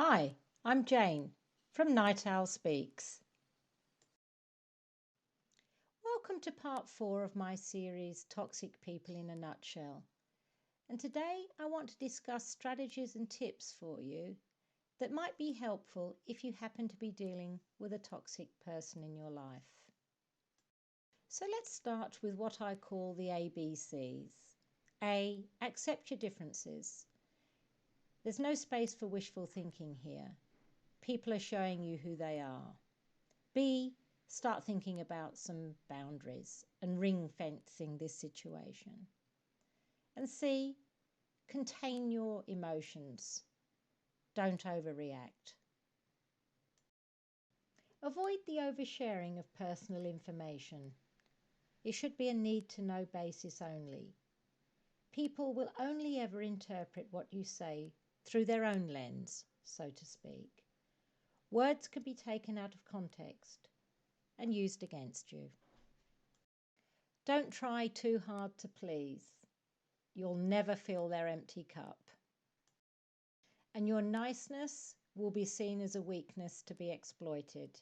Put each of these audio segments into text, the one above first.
Hi, I'm Jane from Night Owl Speaks. Welcome to part 4 of my series Toxic People in a Nutshell. And today I want to discuss strategies and tips for you that might be helpful if you happen to be dealing with a toxic person in your life. So let's start with what I call the ABCs. A. Accept your differences. There's no space for wishful thinking here. People are showing you who they are. B. Start thinking about some boundaries and ring fencing this situation. And C. Contain your emotions. Don't overreact. Avoid the oversharing of personal information. It should be a need-to-know basis only. People will only ever interpret what you say through their own lens, so to speak. Words can be taken out of context and used against you. Don't try too hard to please. You'll never fill their empty cup. And your niceness will be seen as a weakness to be exploited.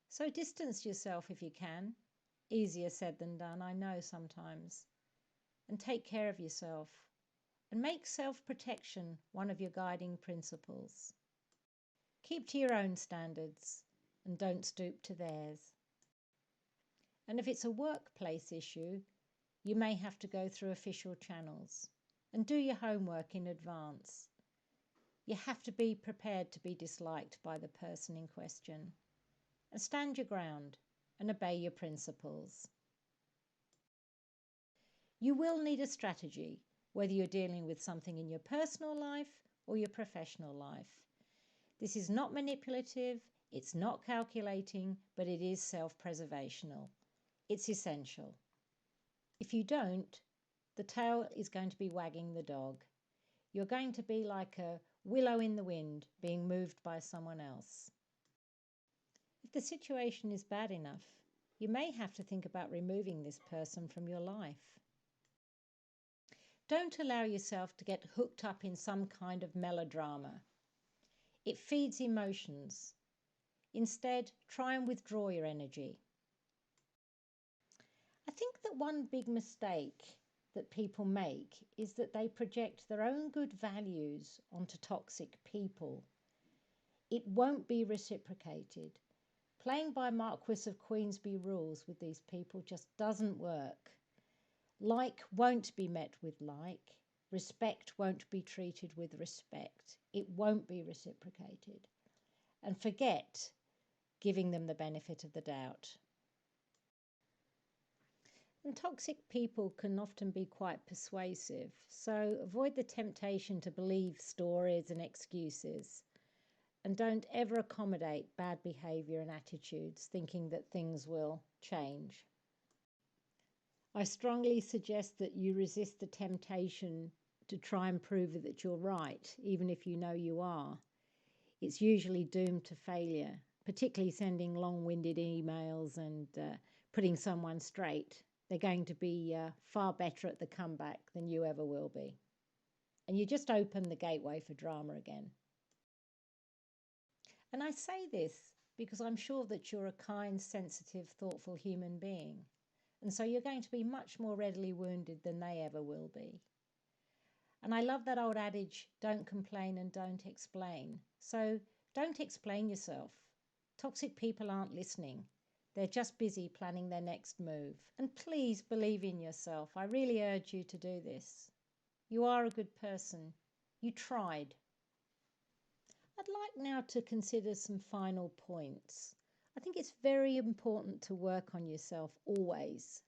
So distance yourself if you can. Easier said than done, I know sometimes. And take care of yourself. And make self-protection one of your guiding principles. Keep to your own standards and don't stoop to theirs. And if it's a workplace issue, you may have to go through official channels and do your homework in advance. You have to be prepared to be disliked by the person in question. And stand your ground and obey your principles. You will need a strategy, whether you're dealing with something in your personal life or your professional life. This is not manipulative, it's not calculating, but it is self-preservational. It's essential. If you don't, the tail is going to be wagging the dog. You're going to be like a willow in the wind being moved by someone else. If the situation is bad enough, you may have to think about removing this person from your life. Don't allow yourself to get hooked up in some kind of melodrama. It feeds emotions. Instead, try and withdraw your energy. I think that one big mistake that people make is that they project their own good values onto toxic people. It won't be reciprocated. Playing by Marquis of Queensberry rules with these people just doesn't work. Like won't be met with like. Respect won't be treated with respect. It won't be reciprocated. And forget giving them the benefit of the doubt. And toxic people can often be quite persuasive, so avoid the temptation to believe stories and excuses. And don't ever accommodate bad behaviour and attitudes thinking that things will change. I strongly suggest that you resist the temptation to try and prove that you're right, even if you know you are. It's usually doomed to failure, particularly sending long-winded emails and putting someone straight. They're going to be far better at the comeback than you ever will be. And you just open the gateway for drama again. And I say this because I'm sure that you're a kind, sensitive, thoughtful human being. And so you're going to be much more readily wounded than they ever will be. And I love that old adage, don't complain and don't explain. So don't explain yourself. Toxic people aren't listening. They're just busy planning their next move. And please believe in yourself. I really urge you to do this. You are a good person. You tried. I'd like now to consider some final points. I think it's very important to work on yourself always.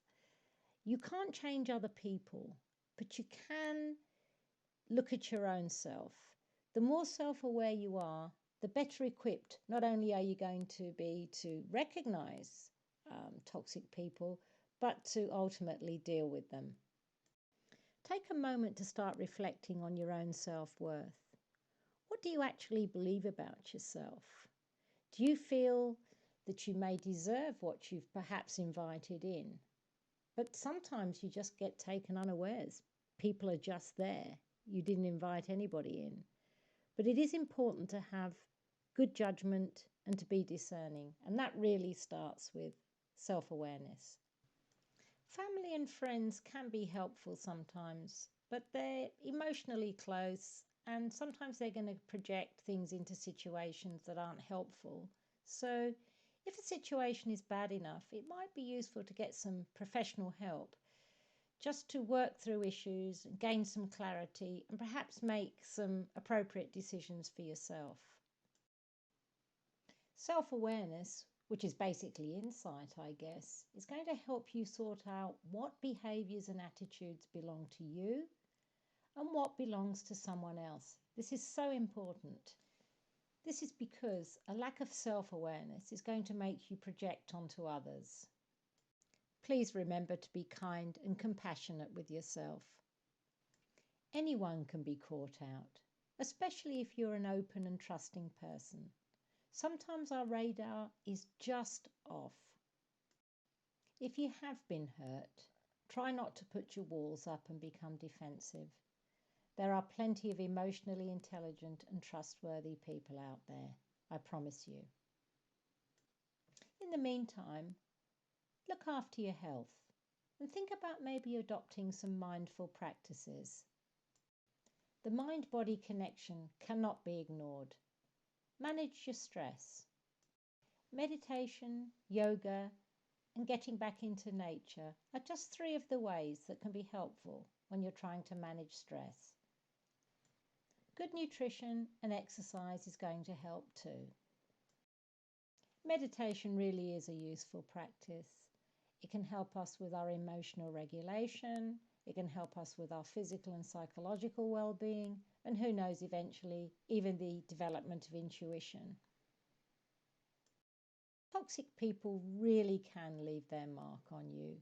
You can't change other people, but you can look at your own self. The more self-aware you are, the better equipped not only are you going to be to recognise toxic people, but to ultimately deal with them. Take a moment to start reflecting on your own self-worth. What do you actually believe about yourself? Do you feel that you may deserve what you've perhaps invited in? But sometimes you just get taken unawares. People are just there. You didn't invite anybody in. But it is important to have good judgment and to be discerning. And that really starts with self awareness. Family and friends can be helpful sometimes, but they're emotionally close and sometimes they're going to project things into situations that aren't helpful. So, if a situation is bad enough, it might be useful to get some professional help just to work through issues, gain some clarity, and perhaps make some appropriate decisions for yourself. Self awareness, which is basically insight, I guess, is going to help you sort out what behaviours and attitudes belong to you and what belongs to someone else. This is so important. This is because a lack of self awareness is going to make you project onto others. Please remember to be kind and compassionate with yourself. Anyone can be caught out, especially if you're an open and trusting person. Sometimes our radar is just off. If you have been hurt, try not to put your walls up and become defensive. There are plenty of emotionally intelligent and trustworthy people out there, I promise you. In the meantime, look after your health and think about maybe adopting some mindful practices. The mind-body connection cannot be ignored. Manage your stress. Meditation, yoga, and getting back into nature are just 3 of the ways that can be helpful when you're trying to manage stress. Good nutrition and exercise is going to help too. Meditation really is a useful practice. It can help us with our emotional regulation, it can help us with our physical and psychological well-being, and who knows, eventually, even the development of intuition. Toxic people really can leave their mark on you.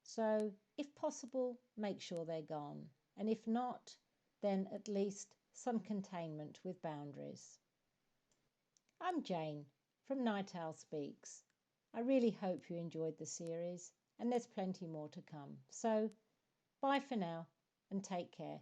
So, if possible, make sure they're gone. And if not, then at least some containment with boundaries. I'm Jane from Night Owl Speaks. I really hope you enjoyed the series, and there's plenty more to come. So, bye for now and take care.